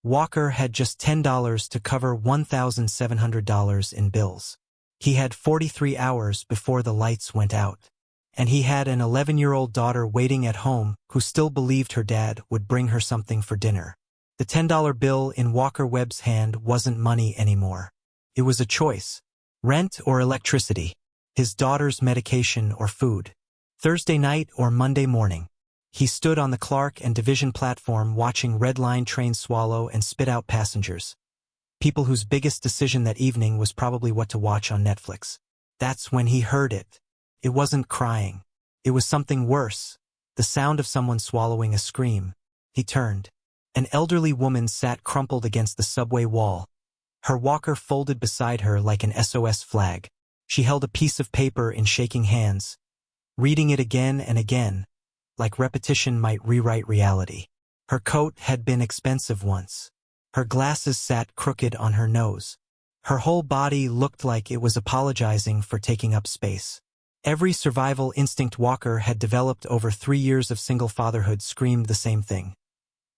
Walker had just $10 to cover $1,700 in bills. He had 43 hours before the lights went out. And he had an 11-year-old daughter waiting at home who still believed her dad would bring her something for dinner. The $10 bill in Walker Webb's hand wasn't money anymore. It was a choice. Rent or electricity. His daughter's medication or food. Thursday night or Monday morning. He stood on the Clark and Division platform watching Red Line trains swallow and spit out passengers. People whose biggest decision that evening was probably what to watch on Netflix. That's when he heard it. It wasn't crying. It was something worse. The sound of someone swallowing a scream. He turned. An elderly woman sat crumpled against the subway wall. Her walker folded beside her like an SOS flag. She held a piece of paper in shaking hands, reading it again and again, like repetition might rewrite reality. Her coat had been expensive once. Her glasses sat crooked on her nose. Her whole body looked like it was apologizing for taking up space. Every survival instinct Walker had developed over 3 years of single fatherhood screamed the same thing.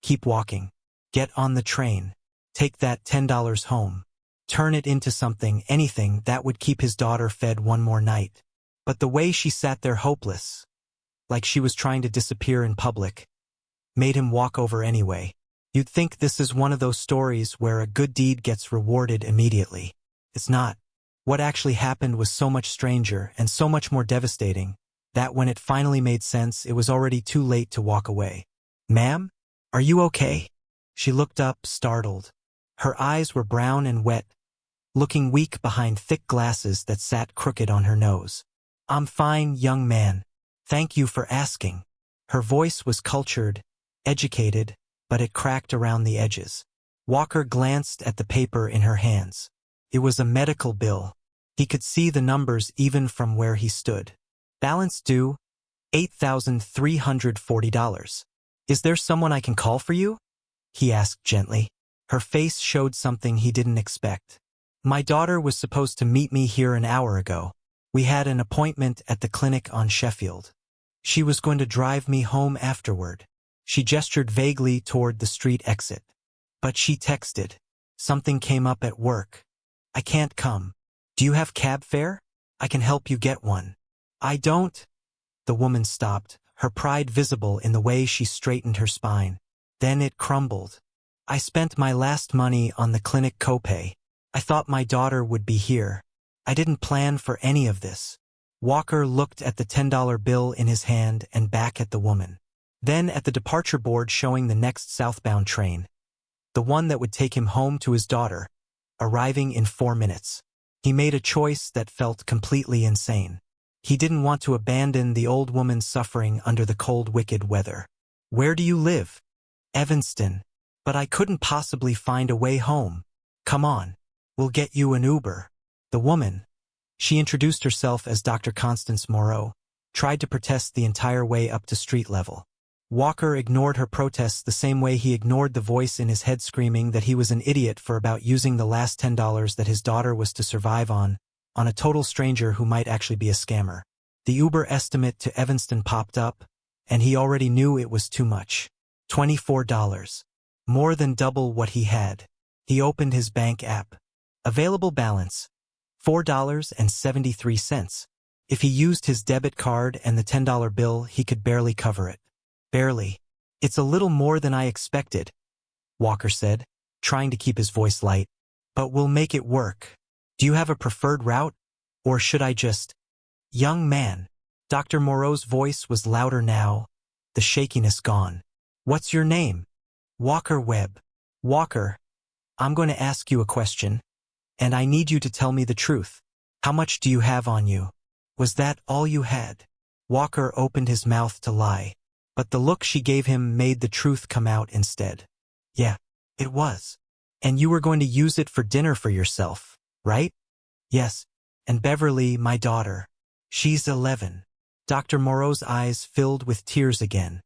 Keep walking. Get on the train. Take that $10 home. Turn it into something, anything that would keep his daughter fed one more night. But the way she sat there hopeless, like she was trying to disappear in public, made him walk over anyway. You'd think this is one of those stories where a good deed gets rewarded immediately. It's not. What actually happened was so much stranger and so much more devastating that when it finally made sense, it was already too late to walk away. "Ma'am? Are you okay?" She looked up, startled. Her eyes were brown and wet, looking weak behind thick glasses that sat crooked on her nose. "I'm fine, young man. Thank you for asking." Her voice was cultured, educated, but it cracked around the edges. Walker glanced at the paper in her hands. It was a medical bill. He could see the numbers even from where he stood. Balance due, $8,340. "Is there someone I can call for you?" he asked gently. Her face showed something he didn't expect. "My daughter was supposed to meet me here an hour ago. We had an appointment at the clinic on Sheffield. She was going to drive me home afterward." She gestured vaguely toward the street exit. "But she texted. Something came up at work. I can't come. Do you have cab fare? I can help you get one." "I don't." The woman stopped, her pride visible in the way she straightened her spine. Then it crumbled. "I spent my last money on the clinic copay. I thought my daughter would be here. I didn't plan for any of this." Walker looked at the $10 bill in his hand and back at the woman. Then at the departure board showing the next southbound train. The one that would take him home to his daughter, arriving in 4 minutes. He made a choice that felt completely insane. He didn't want to abandon the old woman suffering under the cold, wicked weather. "Where do you live?" "Evanston. But I couldn't possibly find a way home." "Come on. We'll get you an Uber." The woman, she introduced herself as Dr. Constance Morrow, tried to protest the entire way up to street level. Walker ignored her protests the same way he ignored the voice in his head screaming that he was an idiot for about using the last $10 that his daughter was to survive on a total stranger who might actually be a scammer. The Uber estimate to Evanston popped up, and he already knew it was too much. $24. More than double what he had. He opened his bank app. Available balance, $4.73. If he used his debit card and the $10 bill, he could barely cover it. "Barely. It's a little more than I expected," Walker said, trying to keep his voice light. "But we'll make it work. Do you have a preferred route? Or should I just—" "Young man." Dr. Morrow's voice was louder now, the shakiness gone. "What's your name?" "Walker Webb." "Walker, I'm going to ask you a question, and I need you to tell me the truth. How much do you have on you? Was that all you had?" Walker opened his mouth to lie, but the look she gave him made the truth come out instead. "Yeah, it was. And you were going to use it for dinner for yourself, right?" "Yes. And Beverly, my daughter. She's 11. Dr. Morrow's eyes filled with tears again.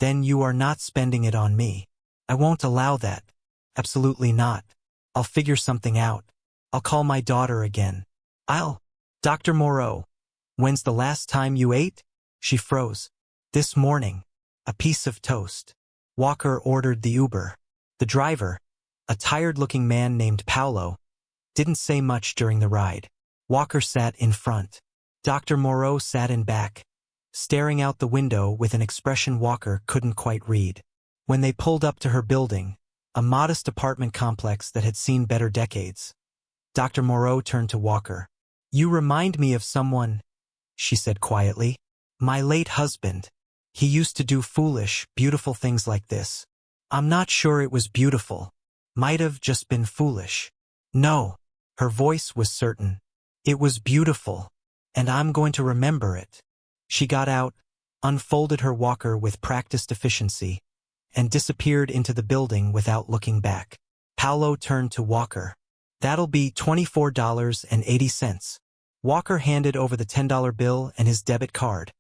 "Then you are not spending it on me. I won't allow that. Absolutely not. I'll figure something out. I'll call my daughter again. Dr. Morrow, when's the last time you ate?" She froze. "This morning. A piece of toast." Walker ordered the Uber. The driver, a tired-looking man named Paolo, didn't say much during the ride. Walker sat in front. Dr. Morrow sat in back, staring out the window with an expression Walker couldn't quite read. When they pulled up to her building, a modest apartment complex that had seen better decades, Dr. Morrow turned to Walker. "You remind me of someone," she said quietly. "My late husband. He used to do foolish, beautiful things like this. I'm not sure it was beautiful. Might have just been foolish." "No." Her voice was certain. "It was beautiful. And I'm going to remember it." She got out, unfolded her walker with practiced efficiency, and disappeared into the building without looking back. Paolo turned to Walker. "That'll be $24.80. Walker handed over the $10 bill and his debit card,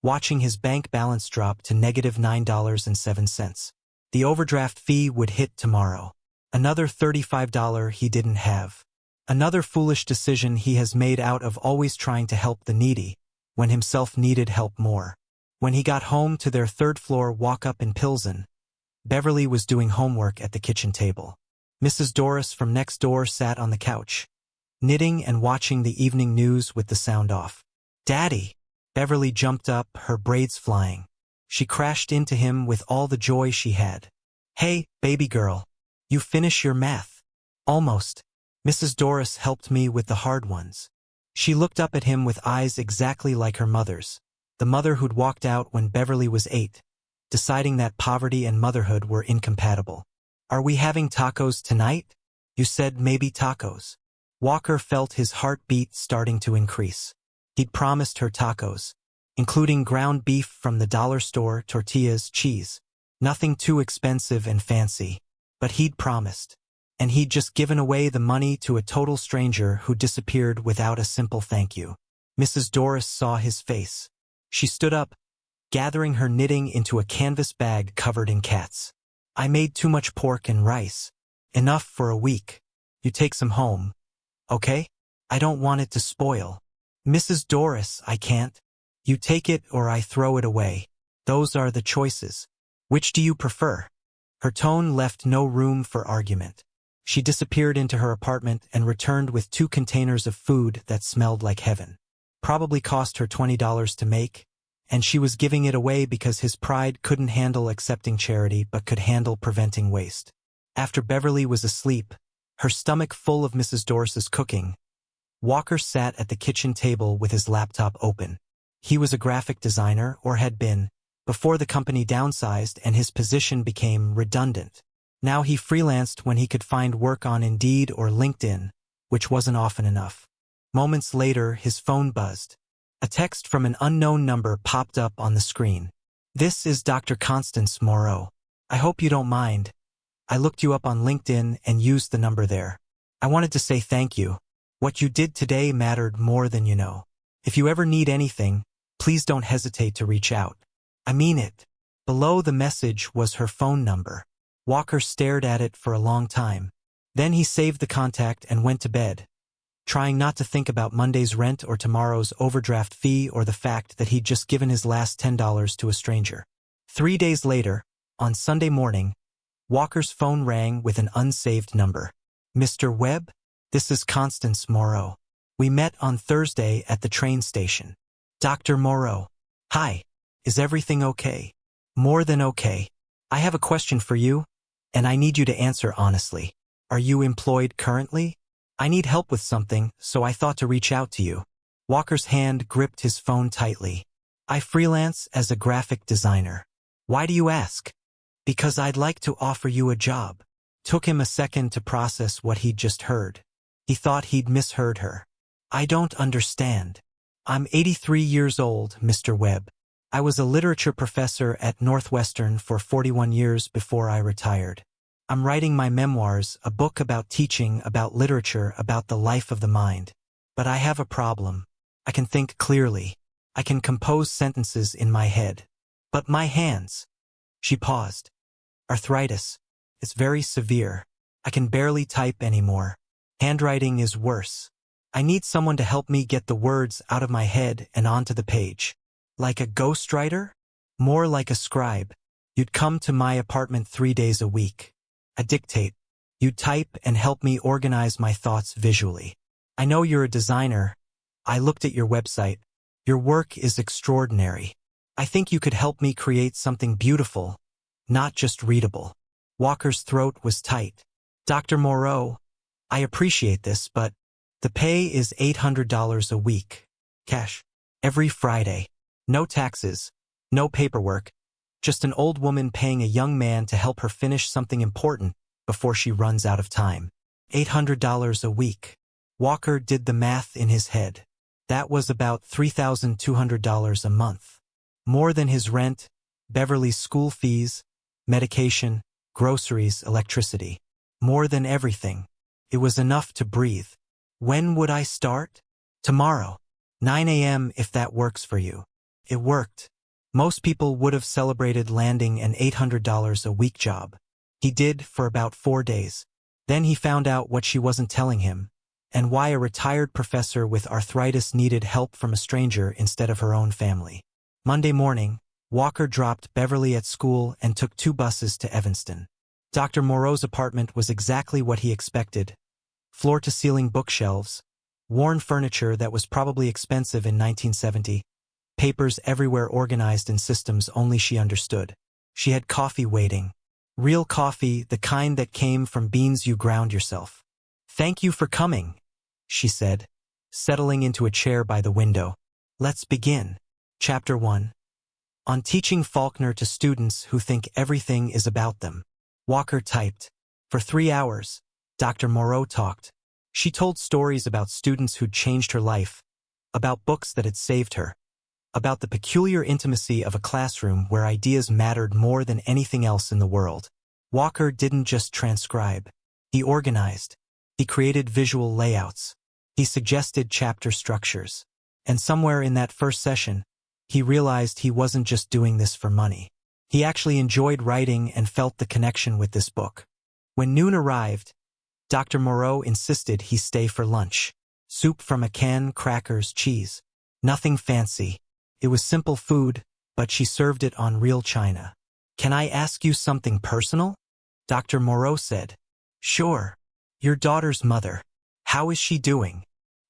watching his bank balance drop to -$9.07. The overdraft fee would hit tomorrow. Another $35 he didn't have. Another foolish decision he has made out of always trying to help the needy, when himself needed help more. When he got home to their third-floor walk-up in Pilsen, Beverly was doing homework at the kitchen table. Mrs. Doris from next door sat on the couch, knitting and watching the evening news with the sound off. "Daddy!" Beverly jumped up, her braids flying. She crashed into him with all the joy she had. "Hey, baby girl. You finish your math?" "Almost. Mrs. Doris helped me with the hard ones." She looked up at him with eyes exactly like her mother's, the mother who'd walked out when Beverly was 8, deciding that poverty and motherhood were incompatible. "Are we having tacos tonight? You said maybe tacos." Walker felt his heartbeat starting to increase. He'd promised her tacos, including ground beef from the dollar store, tortillas, cheese. Nothing too expensive and fancy. But he'd promised. And he'd just given away the money to a total stranger who disappeared without a simple thank you. Mrs. Doris saw his face. She stood up, gathering her knitting into a canvas bag covered in cats. "I made too much pork and rice. Enough for a week. You take some home. Okay? I don't want it to spoil." "Mrs. Doris, I can't." "You take it or I throw it away. Those are the choices. Which do you prefer?" Her tone left no room for argument. She disappeared into her apartment and returned with 2 containers of food that smelled like heaven. Probably cost her $20 to make, and she was giving it away because his pride couldn't handle accepting charity but could handle preventing waste. After Beverly was asleep, her stomach full of Mrs. Doris's cooking, Walker sat at the kitchen table with his laptop open. He was a graphic designer, or had been, before the company downsized and his position became redundant. Now he freelanced when he could find work on Indeed or LinkedIn, which wasn't often enough. Moments later, his phone buzzed. A text from an unknown number popped up on the screen. "This is Dr. Constance Morrow. I hope you don't mind. I looked you up on LinkedIn and used the number there. I wanted to say thank you. What you did today mattered more than you know. If you ever need anything, please don't hesitate to reach out. I mean it." Below the message was her phone number. Walker stared at it for a long time. Then he saved the contact and went to bed, trying not to think about Monday's rent or tomorrow's overdraft fee or the fact that he'd just given his last $10 to a stranger. 3 days later, on Sunday morning, Walker's phone rang with an unsaved number. "Mr. Webb? This is Constance Morrow. We met on Thursday at the train station." "Dr. Morrow. Hi. Is everything okay?" "More than okay. I have a question for you, and I need you to answer honestly. Are you employed currently? I need help with something, so I thought to reach out to you." Walker's hand gripped his phone tightly. "I freelance as a graphic designer." "Why do you ask?" "Because I'd like to offer you a job." Took him a second to process what he'd just heard. He thought he'd misheard her. "I don't understand. I'm 83 years old, Mr. Webb. I was a literature professor at Northwestern for 41 years before I retired. I'm writing my memoirs, a book about teaching, about literature, about the life of the mind. But I have a problem. I can think clearly. I can compose sentences in my head. But my hands." She paused. "Arthritis. It's very severe. I can barely type anymore. Handwriting is worse. I need someone to help me get the words out of my head and onto the page." "Like a ghostwriter?" "More like a scribe. You'd come to my apartment 3 days a week. I dictate. You type and help me organize my thoughts visually. I know you're a designer. I looked at your website. Your work is extraordinary. I think you could help me create something beautiful, not just readable. Walker's throat was tight. Dr. Morrow, I appreciate this, but the pay is $800 a week. Cash. Every Friday. No taxes. No paperwork. Just an old woman paying a young man to help her finish something important before she runs out of time. $800 a week. Walker did the math in his head. That was about $3,200 a month. More than his rent, Beverly's school fees, medication, groceries, electricity. More than everything. It was enough to breathe. When would I start? Tomorrow. 9 a.m. if that works for you. It worked. Most people would have celebrated landing an $800 a week job. He did for about 4 days. Then he found out what she wasn't telling him, and why a retired professor with arthritis needed help from a stranger instead of her own family. Monday morning, Walker dropped Beverly at school and took 2 buses to Evanston. Dr. Morrow's apartment was exactly what he expected. Floor-to-ceiling bookshelves, worn furniture that was probably expensive in 1970, papers everywhere organized in systems only she understood. She had coffee waiting. Real coffee, the kind that came from beans you ground yourself. "Thank you for coming," she said, settling into a chair by the window. Let's begin. Chapter 1. On teaching Faulkner to students who think everything is about them. Walker typed. For 3 hours, Dr. Morrow talked. She told stories about students who'd changed her life, about books that had saved her, about the peculiar intimacy of a classroom where ideas mattered more than anything else in the world. Walker didn't just transcribe. He organized. He created visual layouts. He suggested chapter structures. And somewhere in that first session, he realized he wasn't just doing this for money. He actually enjoyed writing and felt the connection with this book. When noon arrived, Dr. Morrow insisted he stay for lunch. Soup from a can, crackers, cheese. Nothing fancy. It was simple food, but she served it on real china. "Can I ask you something personal?" Dr. Morrow said. "Sure. Your daughter's mother. How is she doing?"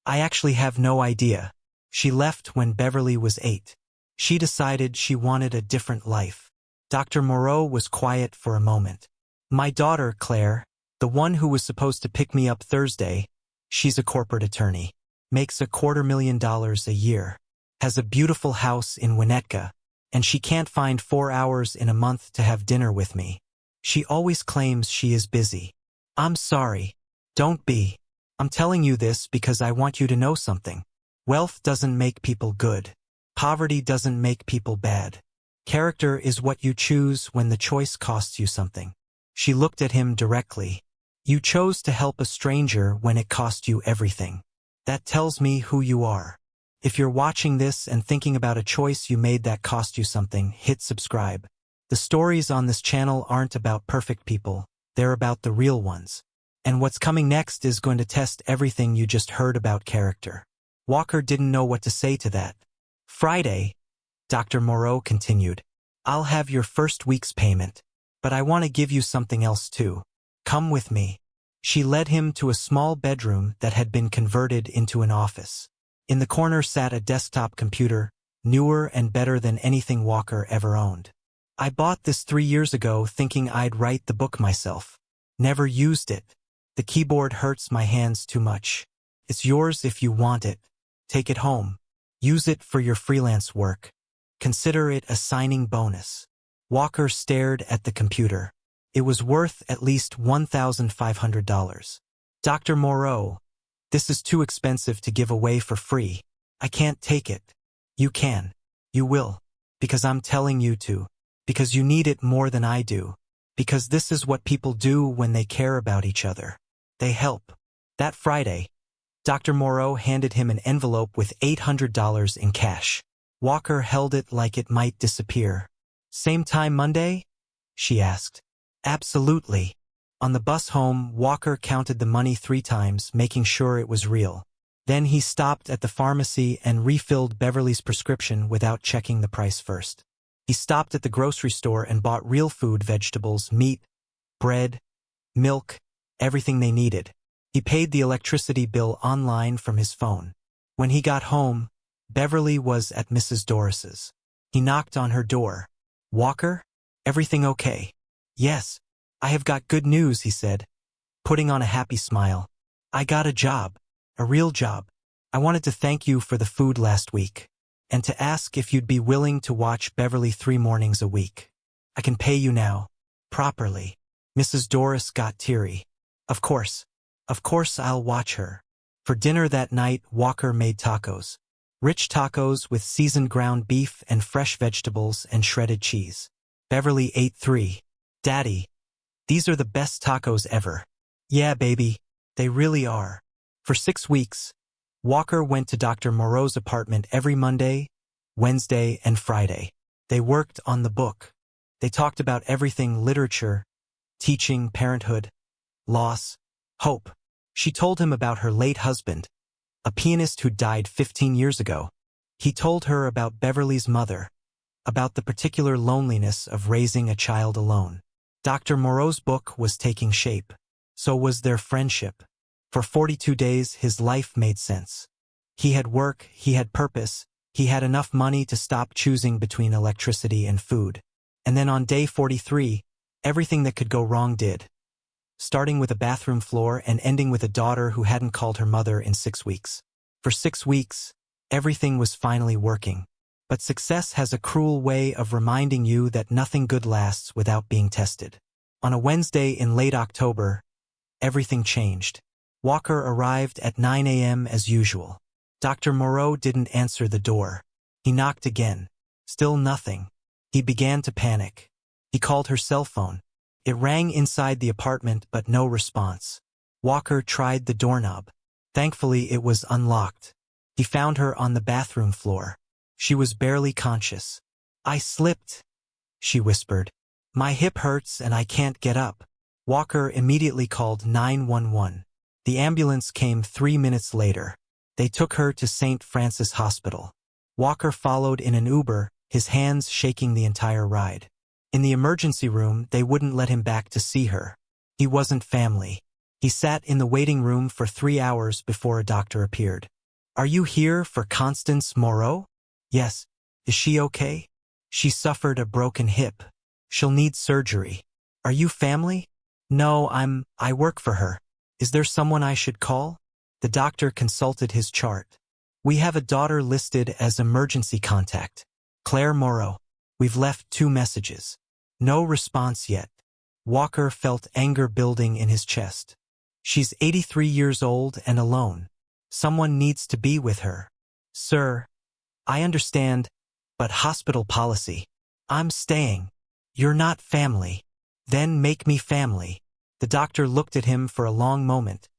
"I actually have no idea. She left when Beverly was 8. She decided she wanted a different life." Dr. Morrow was quiet for a moment. "My daughter, Claire, the one who was supposed to pick me up Thursday, she's a corporate attorney. Makes $250,000 a year. Has a beautiful house in Winnetka, and she can't find 4 hours in a month to have dinner with me. She always claims she is busy. I'm sorry. Don't be. I'm telling you this because I want you to know something. Wealth doesn't make people good. Poverty doesn't make people bad. Character is what you choose when the choice costs you something." She looked at him directly. "You chose to help a stranger when it cost you everything. That tells me who you are. If you're watching this and thinking about a choice you made that cost you something, hit subscribe. The stories on this channel aren't about perfect people, they're about the real ones. And what's coming next is going to test everything you just heard about character." Walker didn't know what to say to that. "Friday," Dr. Morrow continued. "I'll have your first week's payment. But I want to give you something else too. Come with me." She led him to a small bedroom that had been converted into an office. In the corner sat a desktop computer, newer and better than anything Walker ever owned. "I bought this 3 years ago thinking I'd write the book myself. Never used it. The keyboard hurts my hands too much. It's yours if you want it. Take it home. Use it for your freelance work. Consider it a signing bonus." Walker stared at the computer. It was worth at least $1,500. "Dr. Morrow, this is too expensive to give away for free. I can't take it." "You can. You will. Because I'm telling you to. Because you need it more than I do. Because this is what people do when they care about each other. They help." That Friday, Dr. Morrow handed him an envelope with $800 in cash. Walker held it like it might disappear. "Same time Monday?" she asked. "Absolutely." On the bus home, Walker counted the money 3 times, making sure it was real. Then he stopped at the pharmacy and refilled Beverly's prescription without checking the price first. He stopped at the grocery store and bought real food, vegetables, meat, bread, milk, everything they needed. He paid the electricity bill online from his phone. When he got home, Beverly was at Mrs. Doris's. He knocked on her door. "Walker? Everything okay?" "Yes. I have got good news," he said, putting on a happy smile. "I got a job. A real job. I wanted to thank you for the food last week, and to ask if you'd be willing to watch Beverly 3 mornings a week. I can pay you now. Properly." Mrs. Doris got teary. Of course I'll watch her." For dinner that night, Walker made tacos. Rich tacos with seasoned ground beef and fresh vegetables and shredded cheese. Beverly ate 3. "Daddy, these are the best tacos ever." "Yeah, baby, they really are." For 6 weeks, Walker went to Dr. Morrow's apartment every Monday, Wednesday, and Friday. They worked on the book. They talked about everything: literature, teaching, parenthood, loss, hope. She told him about her late husband, a pianist who died 15 years ago. He told her about Beverly's mother, about the particular loneliness of raising a child alone. Dr. Morrow's book was taking shape. So was their friendship. For 42 days, his life made sense. He had work, he had purpose, he had enough money to stop choosing between electricity and food. And then on day 43, everything that could go wrong did. Starting with a bathroom floor and ending with a daughter who hadn't called her mother in 6 weeks. For 6 weeks, everything was finally working. But success has a cruel way of reminding you that nothing good lasts without being tested. On a Wednesday in late October, everything changed. Walker arrived at 9 a.m. as usual. Dr. Morrow didn't answer the door. He knocked again. Still nothing. He began to panic. He called her cell phone. It rang inside the apartment, but no response. Walker tried the doorknob. Thankfully, it was unlocked. He found her on the bathroom floor. She was barely conscious. "I slipped," she whispered. "My hip hurts and I can't get up." Walker immediately called 911. The ambulance came 3 minutes later. They took her to St. Francis Hospital. Walker followed in an Uber, his hands shaking the entire ride. In the emergency room, they wouldn't let him back to see her. He wasn't family. He sat in the waiting room for 3 hours before a doctor appeared. "Are you here for Constance Morrow?" "Yes." "Is she okay?" "She suffered a broken hip. She'll need surgery." "Are you family?" "No, I work for her. Is there someone I should call?" The doctor consulted his chart. "We have a daughter listed as emergency contact. Claire Morrow. We've left 2 messages. No response yet." Walker felt anger building in his chest. "She's 83 years old and alone. Someone needs to be with her." "Sir, I understand, but hospital policy. I'm staying." "You're not family." "Then make me family." The doctor looked at him for a long moment,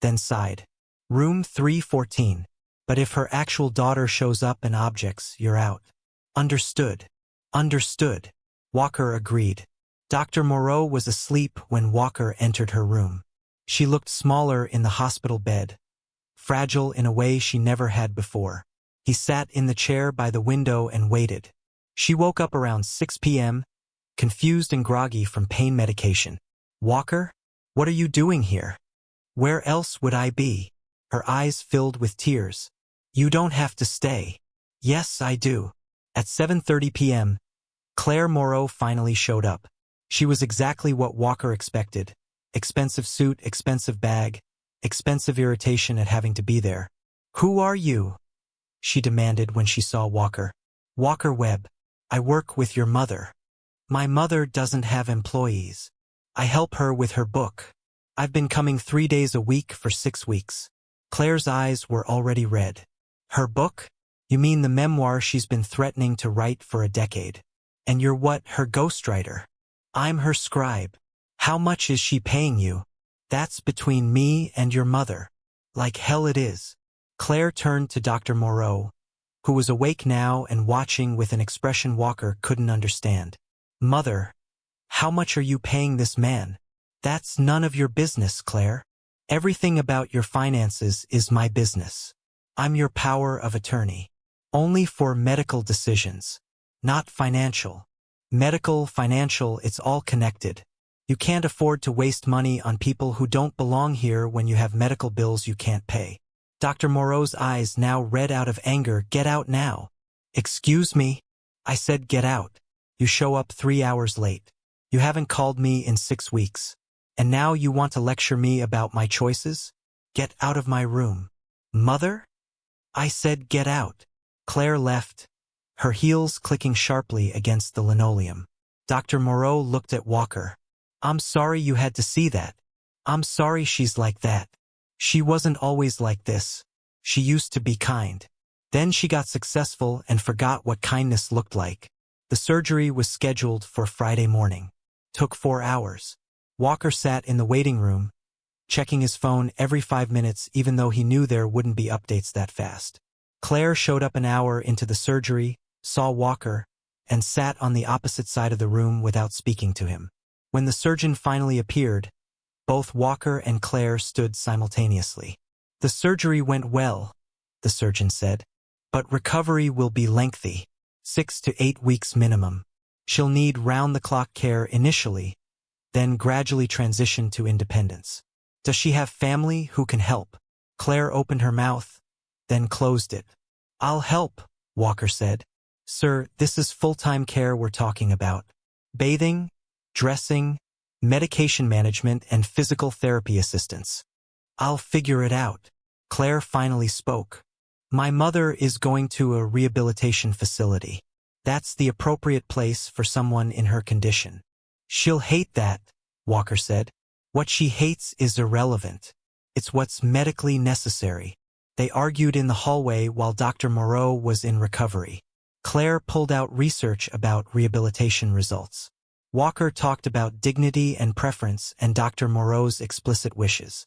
then sighed. "Room 314. But if her actual daughter shows up and objects, you're out." "Understood." "Understood." Walker agreed. Dr. Morrow was asleep when Walker entered her room. She looked smaller in the hospital bed, fragile in a way she never had before. He sat in the chair by the window and waited. She woke up around 6 p.m., confused and groggy from pain medication. "Walker? What are you doing here?" "Where else would I be?" Her eyes filled with tears. "You don't have to stay." "Yes, I do." At 7:30 p.m., Claire Morrow finally showed up. She was exactly what Walker expected. Expensive suit, expensive bag, expensive irritation at having to be there. "Who are you?" she demanded when she saw Walker. "Walker Webb. I work with your mother." "My mother doesn't have employees. I help her with her book. I've been coming 3 days a week for 6 weeks. Claire's eyes were already red. "Her book? You mean the memoir she's been threatening to write for a decade? And you're what, her ghostwriter?" "I'm her scribe." "How much is she paying you?" "That's between me and your mother." "Like hell it is." Claire turned to Dr. Morrow, who was awake now and watching with an expression Walker couldn't understand. "Mother, how much are you paying this man?" "That's none of your business, Claire. Everything about your finances is my business. I'm your power of attorney. Only for medical decisions. Not financial. Medical, financial, it's all connected. You can't afford to waste money on people who don't belong here when you have medical bills you can't pay. Dr. Morrow's eyes now red out of anger. Get out now. Excuse me? I said get out. You show up 3 hours late. You haven't called me in 6 weeks. And now you want to lecture me about my choices? Get out of my room. Mother? I said get out. Claire left, her heels clicking sharply against the linoleum. Dr. Morrow looked at Walker. I'm sorry you had to see that. I'm sorry she's like that. She wasn't always like this. She used to be kind. Then she got successful and forgot what kindness looked like. The surgery was scheduled for Friday morning. Took 4 hours. Walker sat in the waiting room, checking his phone every 5 minutes even though he knew there wouldn't be updates that fast. Claire showed up an hour into the surgery, saw Walker, and sat on the opposite side of the room without speaking to him. When the surgeon finally appeared, both Walker and Claire stood simultaneously. The surgery went well, the surgeon said, but recovery will be lengthy, 6 to 8 weeks minimum. She'll need round-the-clock care initially, then gradually transition to independence. Does she have family who can help? Claire opened her mouth, then closed it. I'll help, Walker said. Sir, this is full-time care we're talking about. Bathing, dressing, medication management, and physical therapy assistance. I'll figure it out. Claire finally spoke. My mother is going to a rehabilitation facility. That's the appropriate place for someone in her condition. She'll hate that, Walker said. What she hates is irrelevant. It's what's medically necessary. They argued in the hallway while Dr. Morrow was in recovery. Claire pulled out research about rehabilitation results. Walker talked about dignity and preference and Dr. Morrow's explicit wishes.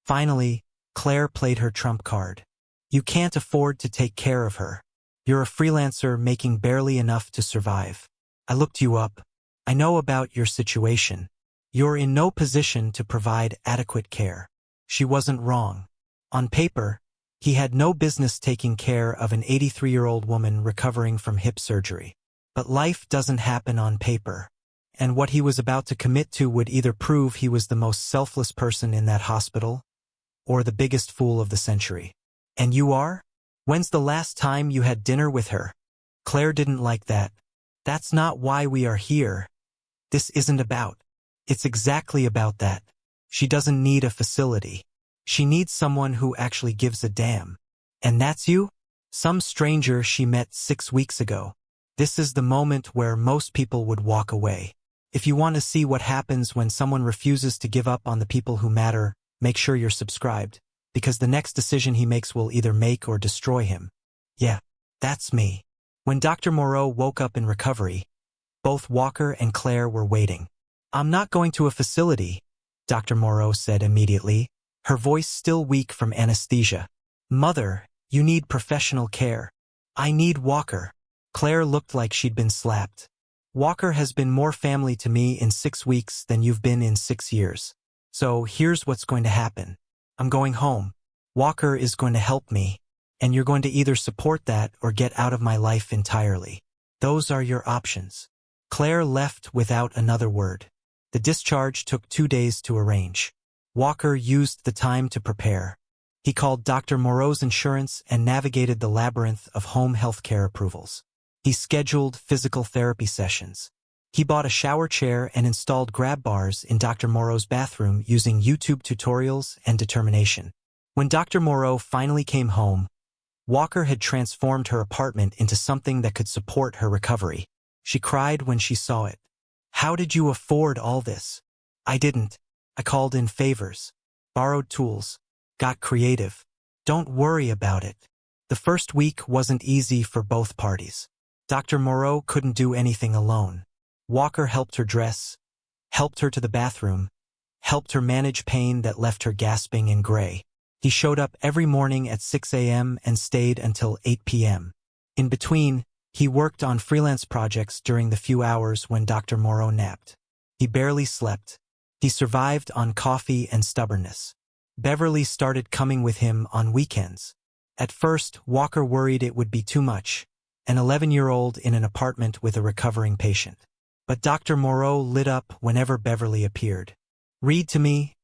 Finally, Claire played her trump card. You can't afford to take care of her. You're a freelancer making barely enough to survive. I looked you up. I know about your situation. You're in no position to provide adequate care. She wasn't wrong. On paper, he had no business taking care of an 83-year-old woman recovering from hip surgery. But life doesn't happen on paper. And what he was about to commit to would either prove he was the most selfless person in that hospital, or the biggest fool of the century. And you are? When's the last time you had dinner with her? Claire didn't like that. That's not why we are here. This isn't about. It's exactly about that. She doesn't need a facility. She needs someone who actually gives a damn. And that's you? Some stranger she met 6 weeks ago. This is the moment where most people would walk away. If you want to see what happens when someone refuses to give up on the people who matter, make sure you're subscribed, because the next decision he makes will either make or destroy him. Yeah, that's me. When Dr. Morrow woke up in recovery, both Walker and Claire were waiting. I'm not going to a facility, Dr. Morrow said immediately, her voice still weak from anesthesia. Mother, you need professional care. I need Walker. Claire looked like she'd been slapped. Walker has been more family to me in 6 weeks than you've been in 6 years. So here's what's going to happen. I'm going home. Walker is going to help me, and you're going to either support that or get out of my life entirely. Those are your options. Claire left without another word. The discharge took 2 days to arrange. Walker used the time to prepare. He called Dr. Morrow's insurance and navigated the labyrinth of home health care approvals. He scheduled physical therapy sessions. He bought a shower chair and installed grab bars in Dr. Morrow's bathroom using YouTube tutorials and determination. When Dr. Morrow finally came home, Walker had transformed her apartment into something that could support her recovery. She cried when she saw it. How did you afford all this? I didn't. I called in favors, borrowed tools, got creative. Don't worry about it. The first week wasn't easy for both parties. Dr. Morrow couldn't do anything alone. Walker helped her dress, helped her to the bathroom, helped her manage pain that left her gasping and gray. He showed up every morning at 6 a.m. and stayed until 8 p.m. In between, he worked on freelance projects during the few hours when Dr. Morrow napped. He barely slept. He survived on coffee and stubbornness. Beverly started coming with him on weekends. At first, Walker worried it would be too much, an 11-year-old in an apartment with a recovering patient. But Dr. Morrow lit up whenever Beverly appeared. "Read to me,"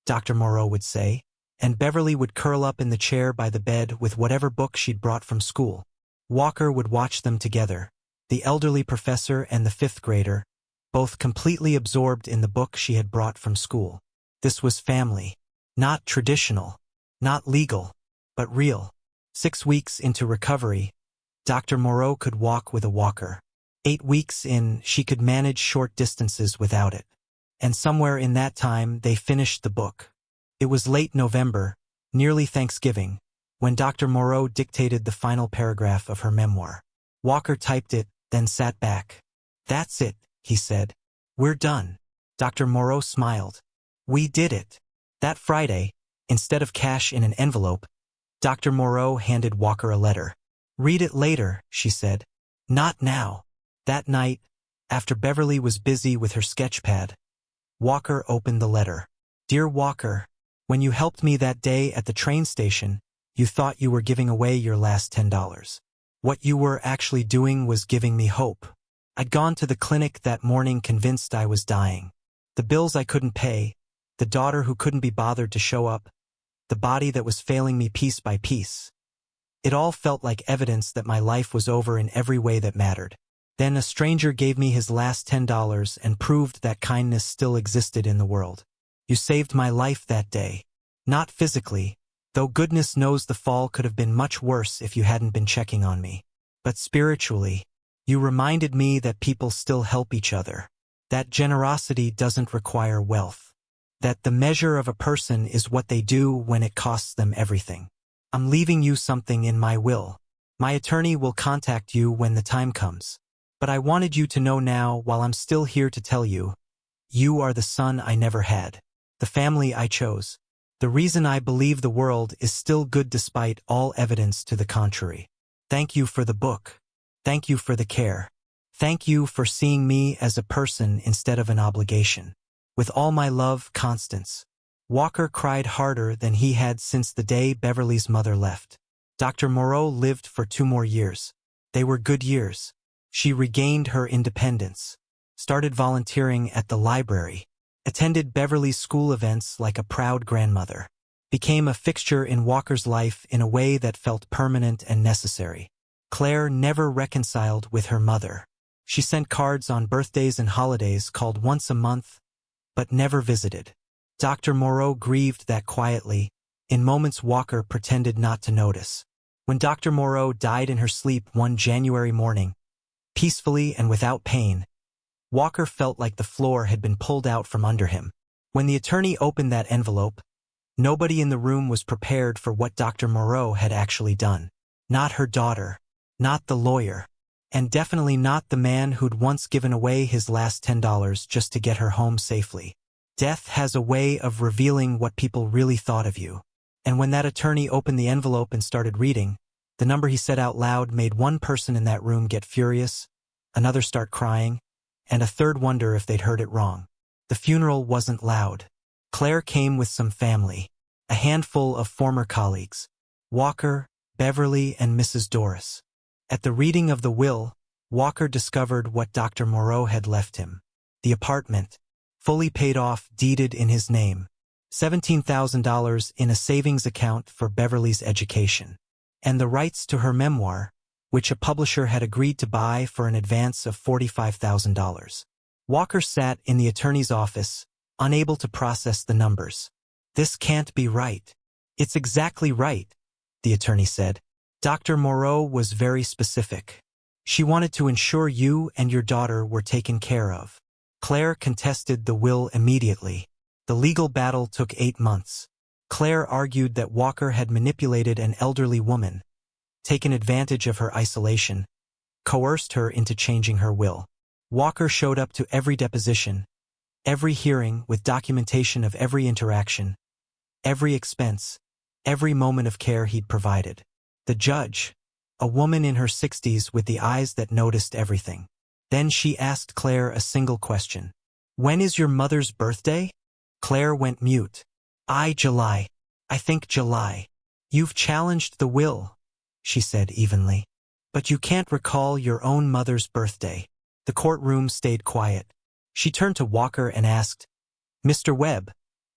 Dr. Morrow would say, and Beverly would curl up in the chair by the bed with whatever book she'd brought from school. Walker would watch them together, the elderly professor and the fifth grader, both completely absorbed in the book she had brought from school. This was family. Not traditional, not legal, but real. 6 weeks into recovery, Dr. Morrow could walk with a walker. 8 weeks in, she could manage short distances without it. And somewhere in that time, they finished the book. It was late November, nearly Thanksgiving, when Dr. Morrow dictated the final paragraph of her memoir. Walker typed it, then sat back. "That's it," he said. "We're done." Dr. Morrow smiled. "We did it." That Friday, instead of cash in an envelope, Dr. Morrow handed Walker a letter. "Read it later," she said. "Not now." That night, after Beverly was busy with her sketchpad, Walker opened the letter. "Dear Walker, when you helped me that day at the train station, you thought you were giving away your last $10. What you were actually doing was giving me hope. I'd gone to the clinic that morning convinced I was dying. The bills I couldn't pay, the daughter who couldn't be bothered to show up, the body that was failing me piece by piece. It all felt like evidence that my life was over in every way that mattered. Then a stranger gave me his last $10 and proved that kindness still existed in the world. You saved my life that day. Not physically, though goodness knows the fall could have been much worse if you hadn't been checking on me. But spiritually, you reminded me that people still help each other. That generosity doesn't require wealth. That the measure of a person is what they do when it costs them everything. I'm leaving you something in my will. My attorney will contact you when the time comes. But I wanted you to know now, while I'm still here, to tell you, you are the son I never had, the family I chose. The reason I believe the world is still good despite all evidence to the contrary. Thank you for the book. Thank you for the care. Thank you for seeing me as a person instead of an obligation. With all my love, Constance." Walker cried harder than he had since the day Beverly's mother left. Dr. Morrow lived for 2 more years. They were good years. She regained her independence, started volunteering at the library, attended Beverly's school events like a proud grandmother, became a fixture in Walker's life in a way that felt permanent and necessary. Claire never reconciled with her mother. She sent cards on birthdays and holidays, called once a month, but never visited. Dr. Morrow grieved that quietly, in moments Walker pretended not to notice. When Dr. Morrow died in her sleep one January morning, peacefully and without pain, Walker felt like the floor had been pulled out from under him. When the attorney opened that envelope, nobody in the room was prepared for what Dr. Morrow had actually done. Not her daughter, not the lawyer, and definitely not the man who'd once given away his last $10 just to get her home safely. Death has a way of revealing what people really thought of you. And when that attorney opened the envelope and started reading, the number he said out loud made one person in that room get furious, another start crying, and a third wonder if they'd heard it wrong. The funeral wasn't loud. Claire came with some family, a handful of former colleagues, Walker, Beverly, and Mrs. Doris. At the reading of the will, Walker discovered what Dr. Morrow had left him. The apartment, fully paid off, deeded in his name, $17,000 in a savings account for Beverly's education, and the rights to her memoir, which a publisher had agreed to buy for an advance of $45,000. Walker sat in the attorney's office, unable to process the numbers. "This can't be right." "It's exactly right," the attorney said. Dr. Morrow was very specific. She wanted to ensure you and your daughter were taken care of. Claire contested the will immediately. The legal battle took 8 months. Claire argued that Walker had manipulated an elderly woman, taken advantage of her isolation, coerced her into changing her will. Walker showed up to every deposition, every hearing with documentation of every interaction, every expense, every moment of care he'd provided. The judge, a woman in her 60s with the eyes that noticed everything. Then she asked Claire a single question. "When is your mother's birthday?" Claire went mute. July. I think July." "You've challenged the will," she said evenly. "But you can't recall your own mother's birthday." The courtroom stayed quiet. She turned to Walker and asked, "Mr. Webb,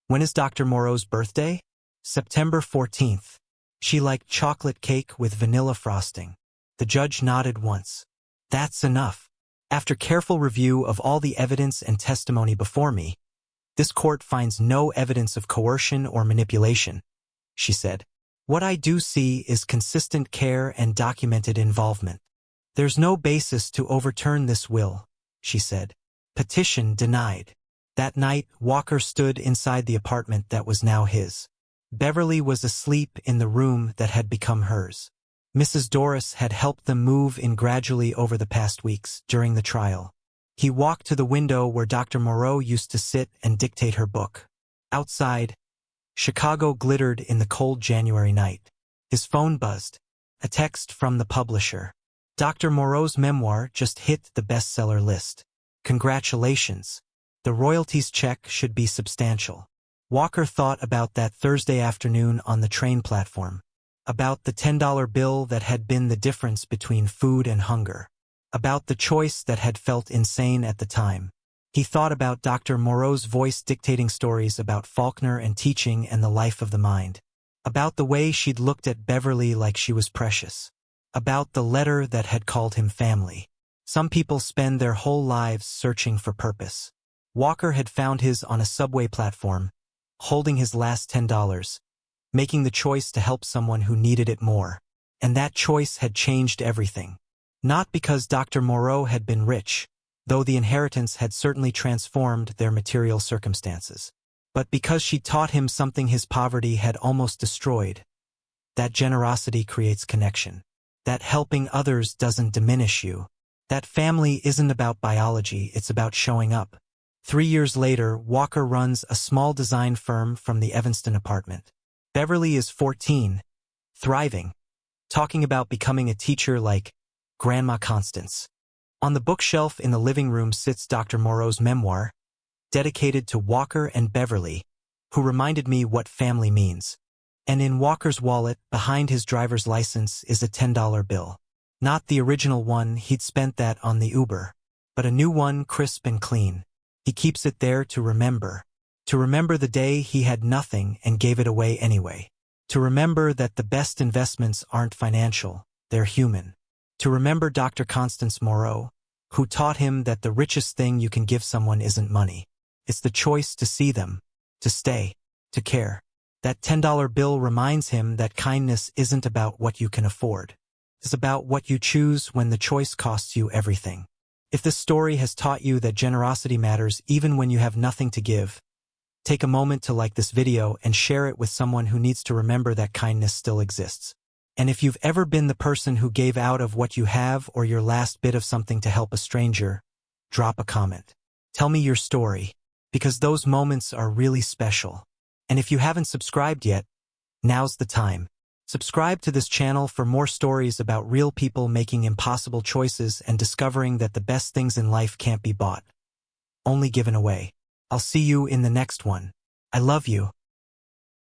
when is Dr. Morrow's birthday?" "September 14th. She liked chocolate cake with vanilla frosting." The judge nodded once. "That's enough. After careful review of all the evidence and testimony before me, this court finds no evidence of coercion or manipulation," she said. "What I do see is consistent care and documented involvement. There's no basis to overturn this will," she said. Petition denied. That night, Walker stood inside the apartment that was now his. Beverly was asleep in the room that had become hers. Mrs. Doris had helped them move in gradually over the past weeks during the trial. He walked to the window where Dr. Morrow used to sit and dictate her book. Outside, Chicago glittered in the cold January night. His phone buzzed. A text from the publisher. "Dr. Morrow's memoir just hit the bestseller list. Congratulations. The royalties check should be substantial." Walker thought about that Thursday afternoon on the train platform. About the $10 bill that had been the difference between food and hunger. About the choice that had felt insane at the time. He thought about Dr. Morrow's voice dictating stories about Faulkner and teaching and the life of the mind. About the way she'd looked at Beverly like she was precious. About the letter that had called him family. Some people spend their whole lives searching for purpose. Walker had found his on a subway platform, holding his last $10, making the choice to help someone who needed it more. And that choice had changed everything. Not because Dr. Morrow had been rich, though the inheritance had certainly transformed their material circumstances, but because she taught him something his poverty had almost destroyed. That generosity creates connection. That helping others doesn't diminish you. That family isn't about biology, it's about showing up. 3 years later, Walker runs a small design firm from the Evanston apartment. Beverly is 14, thriving, talking about becoming a teacher like Grandma Constance. On the bookshelf in the living room sits Dr. Morrow's memoir, dedicated to Walker and Beverly, who reminded me what family means. And in Walker's wallet, behind his driver's license, is a $10 bill. Not the original one, he'd spent that on the Uber, but a new one, crisp and clean. He keeps it there to remember the day he had nothing and gave it away anyway. To remember that the best investments aren't financial, they're human. To remember Dr. Constance Morrow, who taught him that the richest thing you can give someone isn't money. It's the choice to see them, to stay, to care. That $10 bill reminds him that kindness isn't about what you can afford. It's about what you choose when the choice costs you everything. If this story has taught you that generosity matters even when you have nothing to give, take a moment to like this video and share it with someone who needs to remember that kindness still exists. And if you've ever been the person who gave out of what you have or your last bit of something to help a stranger, drop a comment. Tell me your story, because those moments are really special. And if you haven't subscribed yet, now's the time. Subscribe to this channel for more stories about real people making impossible choices and discovering that the best things in life can't be bought, only given away. I'll see you in the next one. I love you.